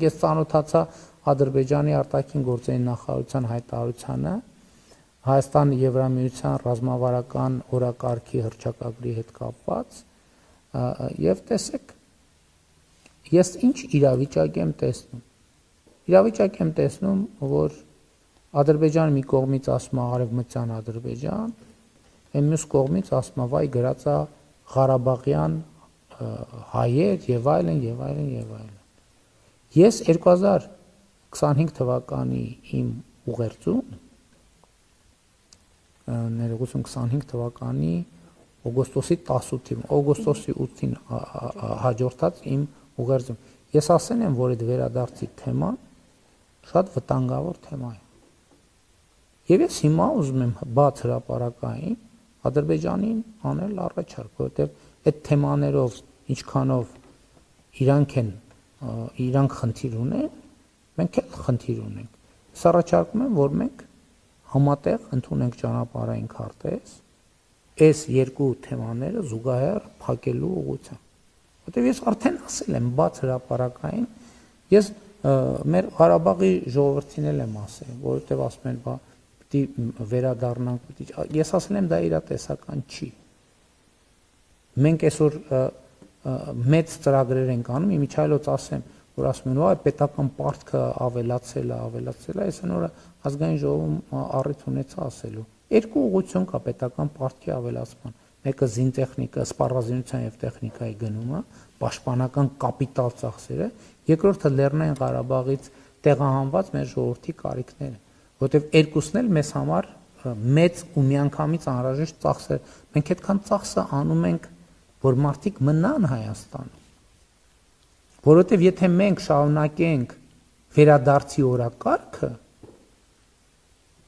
Ես ծանոթացա Ադրբեջանի արտաքին գործերի նախարարության հայտարարությանը Հայաստանի Եվրամիության ռազմավարական օրակարգի հռչակագրի հետ կապված եւ տեսեք ես ինչ իրավիճակ եմ տեսնում։ Իրավիճակ եմ տեսնում, որ Ադրբեջանը մի կողմից ասում է արևմտյան Ադրբեջան, այն մյուս կողմից ասում է վայ գրածա Ղարաբաղյան հայեր եւ այլն եւ այլն եւ այլն։ Ես 2025 թվականի իմ ուղերձում ներողություն 25 թվականի օգոստոսի 18-ին, օգոստոսի 8-ին հաջորդած իմ ուղերձում ես ասել եմ, որ այդ վերադարձի թեման շատ վտանգավոր թեմա է։ Եվ ես հիմա ուզում եմ բաց հրապարակային Ադրբեջանին անել առաջարկ, որովհետև այդ թեմաներով ինչքանով իրանք խնդիր ունեն, մենք էլ խնդիր ունենք։ Ես առաջարկում եմ, որ մենք համատեղ ընդունենք ճանապարհային քարտեզ, այս երկու թեմաները զուգահեռ փակելու ուղղությամբ։ Որտեւ ես արդեն ասել եմ բաց հրապարակային, ես մեր Ղարաբաղի ժողովրդին էլ եմ ասել, որովհետեւ ասում են, բա պիտի վերադառնանք, պիտի ես ասել եմ դա իրատեսական չի։ Մենք այսօր մեծ ծրագրեր ենք անում, իմիջայլոց ասեմ, որ ասում են, այ պետական պարտքը ավելացել է, այս նորը ազգային ժողովում առիթ ունեցա ասելու։ Երկու ուղղություն կա պետական պարտքի ավելացման։ Մեկը զինտեխնիկա, սպառազինության եւ տեխնիկայի գնումը, պաշտպանական կապիտալ ծախսերը, երկրորդը Լեռնային Ղարաբաղից տեղահանված մեր ժողովրդի կարիքները, որովհետեւ երկուսն էլ մեզ համար մեծ ու միանգամից անհրաժեշտ ծախսեր։ Մենք այդքան ծախսը անում ենք, որ մարդիկ մնան Հայաստանում։ Որովհետեւ եթե մենք շարունակենք վերադարձի օրակարգը,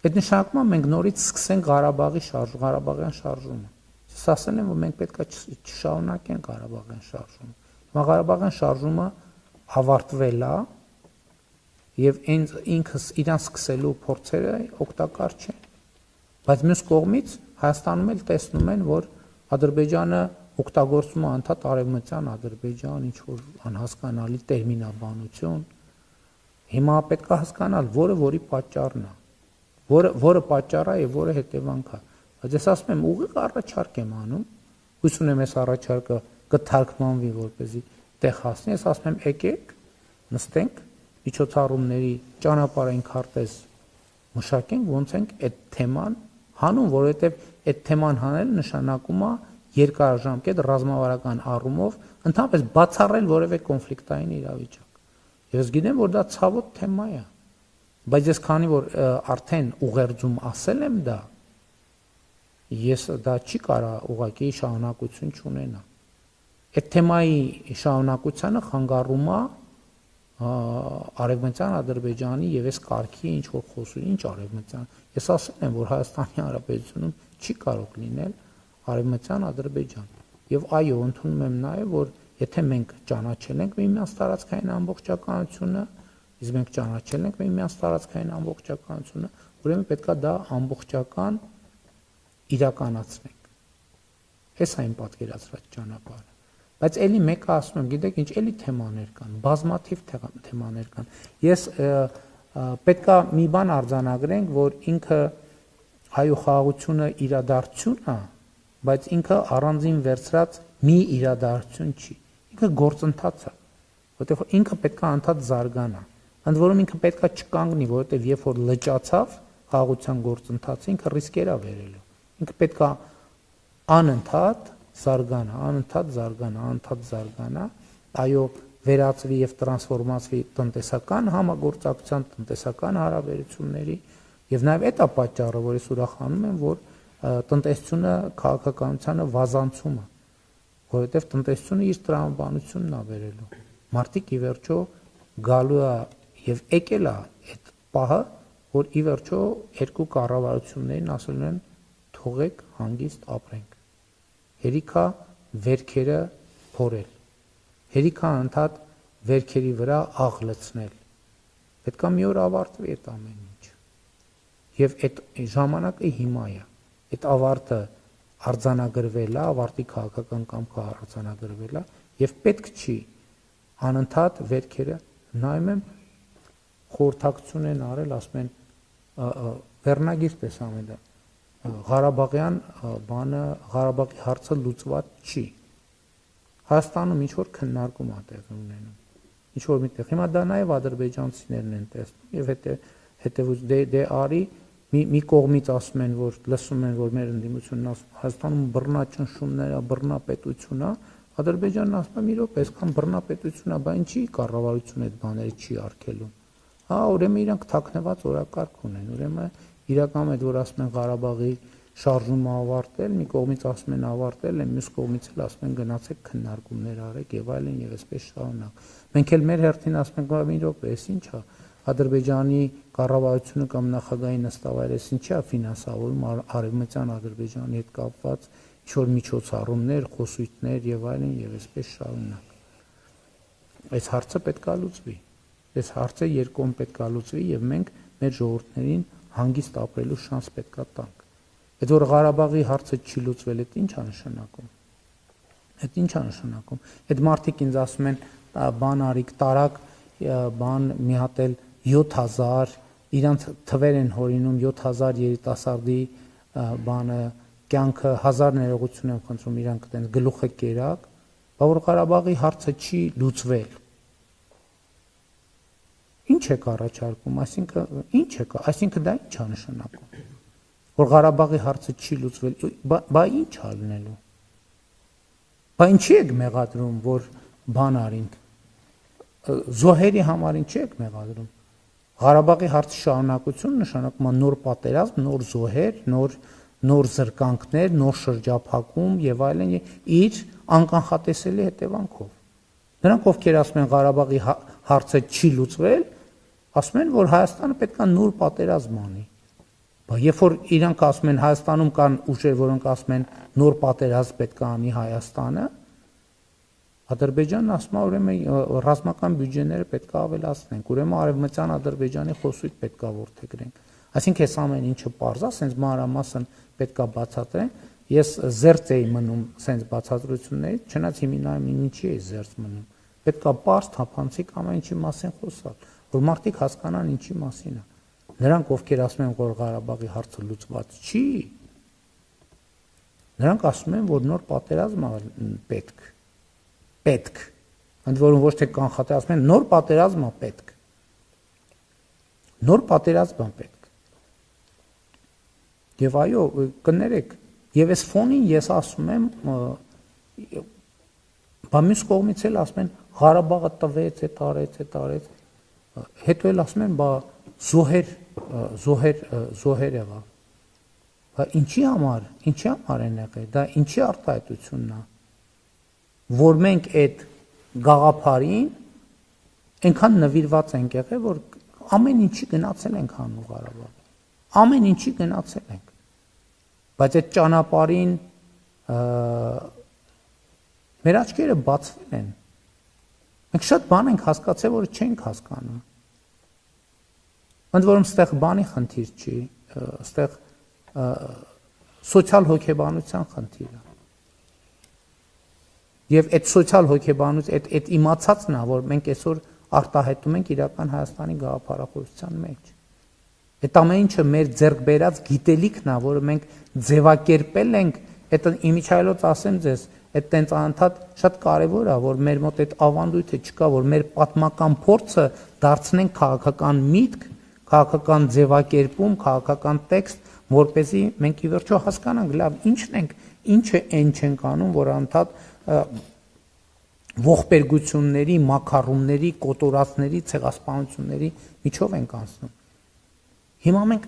այդ նշանակում է մենք նորից սկսենք Ղարաբաղյան շարժումը։ Ես ասել եմ, որ մենք պետք է չշարունակենք Ղարաբաղյան շարժումը։ Հիմա Ղարաբաղյան շարժումը ավարտվել է եւ ինքս իրան սկսելու փորձերը օգտակար չեն։ Բայց մյուս կողմից Հայաստանում էլ տեսնում են, որ Ադրբեջանը օգտագործում է անդադ արևմտյան Ադրբեջան, ինչ որ անհասկանալի տերմինաբանություն։ Հիմա պետք է հասկանալ, որի պատճառն է, որը պատճառ է եւ որը հետևանք է։ Բայց ես ասում եմ, ուղիղ առաջարկ եմ անում, հույս ունեմ այս առաջարկը կթարգմանվի, որպեսզի տեղ հասնի, ես ասում եմ, եկեք, նստենք, միջոցառումների ճանապարհային քարտեզ մշակենք, ոնց ենք այդ թեման հանում, որովհետեւ այդ թեման հանելը նշանակում է երկարաժամկետ ռազմավարական առումով ընդհանրապես բացառել որևէ կոնֆլիկտային իրավիճակ։ Եվ ես գիտեմ, որ դա ցավոտ թեմա է, բայց ես քանի որ արդեն ուղերձում ասել եմ դա, ես դա չի կարա ուղղակի շարունակություն չունենա։ Այդ թեմայի շարունակությանը խանգարում է արևմտյան Ադրբեջանի եւ այս կարգի ինչ որ խոսում, ինչ արևմտյան։ Ես ասել եմ, որ Հայաստանի Հանրապետությունում չի կարող լինել արևմտյան Ադրբեջան։ Եվ այո, ընդունում եմ նաեւ, որ եթե մենք ճանաչել ենք միմյանց տարածքային ամբողջականությունը, իսկ մենք ճանաչել ենք միմյանց տարածքային ամբողջականությունը, ուրեմն պետքա դա ամբողջական իրականացնենք։ Հեսա իմ պատկերացրած ճանապարհը։ Բայց էլի մեկը ասում եմ, գիտեք ինչ, էլի թեմաներ կան, բազմաթիվ թեմաներ կան։ Ես պետքա մի բան արձանագրենք, որ ինքը հայու խաղաղությունը իրադարձություն է, բայց ինքը առանձին վերցրած մի իրադարձություն չի։ Ինքը գործընթաց է, որտեղ ինքը պետքա անդադ զարգանա։ Ընդ որում ինքը պետքա չկանգնի, որովհետև երբ որ լճացավ խաղաղության գործընթացը, ինքը ռիսկեր է վերելու։ Ինքը պետքա անընդհատ զարգանա, այո, վերածվի եւ տրանսֆորմացվի տնտեսական համագործակցության, տնտեսական հարաբերությունների եւ նաեւ այդ է պատճառը, որ ես ուրախանում եմ, որ տնտեսությունը քաղաքականությանը վազանցում է, որովհետեւ տնտեսությունը իր տրամաբանությունն է վերելու։ Մարդիկ ի վերջո գալու է եւ եկել է այդ պահը, որ ի վերջո երկու կառավարություններին ասել են թողեք հանգիստ ապրենք։ Հերիքա վերքերը փորել։ Հերիքա անդադ վերքերի վրա աղ լցնել։ Պետքա մի օր ավարտվի այդ ամեն ինչ։ Եվ այդ ժամանակը հիմա է։ Այդ ավարտը արձանագրվել է, ավարտի քաղաքական կամքը արձանագրվել է եւ պետք չի անընդհատ վերքերը նայում եմ խորհրդակցություն են արել, ասում են վերնագիր տեսամ եմ դա Ղարաբաղյան բանը Ղարաբաղի հարցը լուծված չի Հայաստանում ինչ որ քննարկում է տեղի ունենում ինչ որ միտեղ հիմա դա նաև ադրբեջանցիներն են տեսնում եւ հետեւուց դե արի մի կողմից ասում են որ լսում են որ մեր ընդդիմությունն ասում Հայաստանում բռնաճնշումներ է բռնապետություն է Ադրբեջանն ասում է մի րոպե այսքան բռնապետություն է բա ինչի կառավարությունը այդ բաները չի արգելում հա ուրեմն իրանք թաքնված օրակարգ ունեն ուրեմն իրական է որ ասում են Ղարաբաղի շարժումը ավարտել մի կողմից ասում են ավարտել են մյուս կողմից էլ ասում են գնացեք քննարկումներ արեք եւ այլն եւ այսպես շարունակ մենք էլ մեր հերթին ասում ենք մի րոպե էս ի՞նչ է Ադրբեջանի կառավարությունը կամ նախագահի նստավայրը էս ինչի է ֆինանսավորում արևմտյան Ադրբեջանի հետ կապված ինչ-որ միջոցառումներ, խոսույթներ եւ այլն եւ այսպես շարունակ այս հարցը պետք է լուծվի այս հարցը երկում պետք է լուծվի եւ մենք մեր ժողովուրդներին հանգիստ ապրելու շանս պետք է տանք այդ որ Ղարաբաղի հարցը չի լուծվել այդ ի՞նչ է նշանակում այդ ի՞նչ է նշանակում այդ մարդիկ ինձ ասում են բան արիք տարակ բան մի հատ էլ 7000 իրանց թվեր են հորինում 7000 երիտասարդի բանը կյանքը 1000 ներողություն եմ խնդրում իրանք այդպես գլուխը կերակ բա որ Ղարաբաղի հարցը չի լուծվել ինչ է առաջարկում այսինքն դա ինչ է նշանակում որ Ղարաբաղի հարցը չի լուծվել բա ինչ է լինելու բա ինչի եք մեղադրում որ բան արինք զոհերի համար ինչի եք մեղադրում Ղարաբաղի հարցի շարունակություն նշանակում է նոր պատերազմ, նոր զոհեր, նոր զրկանքներ, նոր շրջափակում եւ այլն իր անկանխատեսելի հետևանքով։ Նրանք ովքեր ասում են Ղարաբաղի հարցը չի լուծվել, ասում են որ Հայաստանը պետք է նոր պատերազմ անի։ Բայց երբ որ իրանք ասում են Հայաստանում կան ուժեր, որոնք ասում են նոր պատերազմ պետք է անի Հայաստանը, Ադրբեջանն ասում է ուրեմն ռազմական բյուջեները պետք է ավելացնենք, ուրեմն արևմտյան Ադրբեջանի խոսույթ պետք է որդեգրենք։ Այսինքն այս ամեն ինչը պարզ է, ասենց մանրամասն պետք է բացատրենք։ Ես զերծ էի մնում ասենց բացատրություններից, չնայած հիմնայում ինչի է զերծ մնում։ Պետք է պարզ թափանցիկ ամեն ինչի մասին խոսալ, որ մարդիկ հասկանան ինչի մասին է։ Նրանք ովքեր ասում են որ Ղարաբաղի հարցը լուծված չի, նրանք ասում են որ նոր պատերազմ պետք ընդ որում ոչ թե կանխատեսում ասում են նոր պատերազմ է պետք նոր պատերազմ է պետք եւ այո կներեք եւ այս ֆոնին ես ասում եմ բա մյուս կողմից էլ ասում են Ղարաբաղը տվեց արեց հետո էլ ասում են բա զոհեր եղավ բա ինչի համար են եղել դա ինչի արտահայտությունն է որ մենք այդ գաղափարին այնքան նվիրված ենք եղել, որ ամեն ինչի գնացել ենք հանուն Ղարաբաղի։ Ամեն ինչի գնացել ենք։ Բայց այդ ճանապարհին մեր աչքերը բացվել են։ Մենք շատ բան ենք հասկացել, որը չենք հասկանում։ Ընդ որում ստեղ բանի խնդիր չի, ստեղ սոցիալ հոգեբանության խնդիր է։ Եվ այդ սոցիալ հոգեբանություն այդ իմացածն է որ մենք այսօր արտահայտում ենք իրական Հայաստանի գաղափարախոսության մեջ այդ ամեն ինչը մեր ձեռք բերած գիտելիքն է որը մենք ձևակերպել ենք այդ իմիջայլոց ասեմ ձեզ այդ տենց անընդհատ շատ կարևոր է որ մեր մոտ այդ ավանդույթը չկա որ մեր պատմական փորձը դարձնենք քաղաքական միտք քաղաքական ձևակերպում քաղաքական տեքստ որպեսզի մենք ի վերջո հասկանանք լավ ինչը այն չենք անում որ անընդհատ ողբերգությունների, մակարոնների, կոտորածների, ցեղասպանությունների միջով ենք անցնում։ Հիմա մենք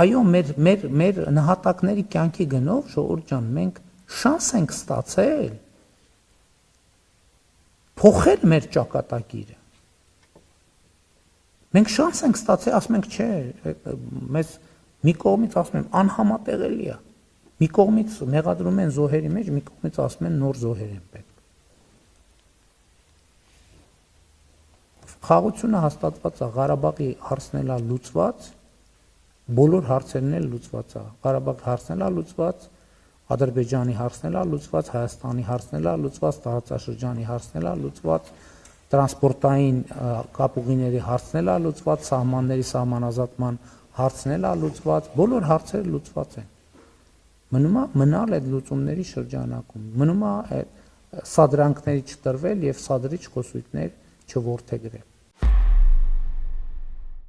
այո մեր նահատակների կյանքի գնով ժողովուրդ ջան մենք շանս ենք ստացել փոխել մեր ճակատագիրը։ Մենք շանս ենք ստացել, ասում ենք չէ, մեզ մի կողմից ասում են անհամատեղելի է։ Մի կողմից մեղադրում են զոհերի մեջ, մի կողմից ասում են նոր զոհեր են պետք։ Խաղաղությունը հաստատված է, Ղարաբաղի հարցն էլ լուծված, բոլոր հարցերն էլ լուծված է։ Ղարաբաղի հարցն էլ լուծված, Ադրբեջանի հարցն էլ լուծված, Հայաստանի հարցն էլ լուծված, տարածաշրջանի հարցն էլ լուծված, տրանսպորտային կապուղիների հարցն է լուծված, սահմանների սահմանազատման հարցն է լուծված, բոլոր հարցերը լուծված են։ Մնում է մնալ այդ լուծումների շրջանակում, մնում է սադրանքների չտրվել եւ սադրիչ խոսույթներ չորթեգրել։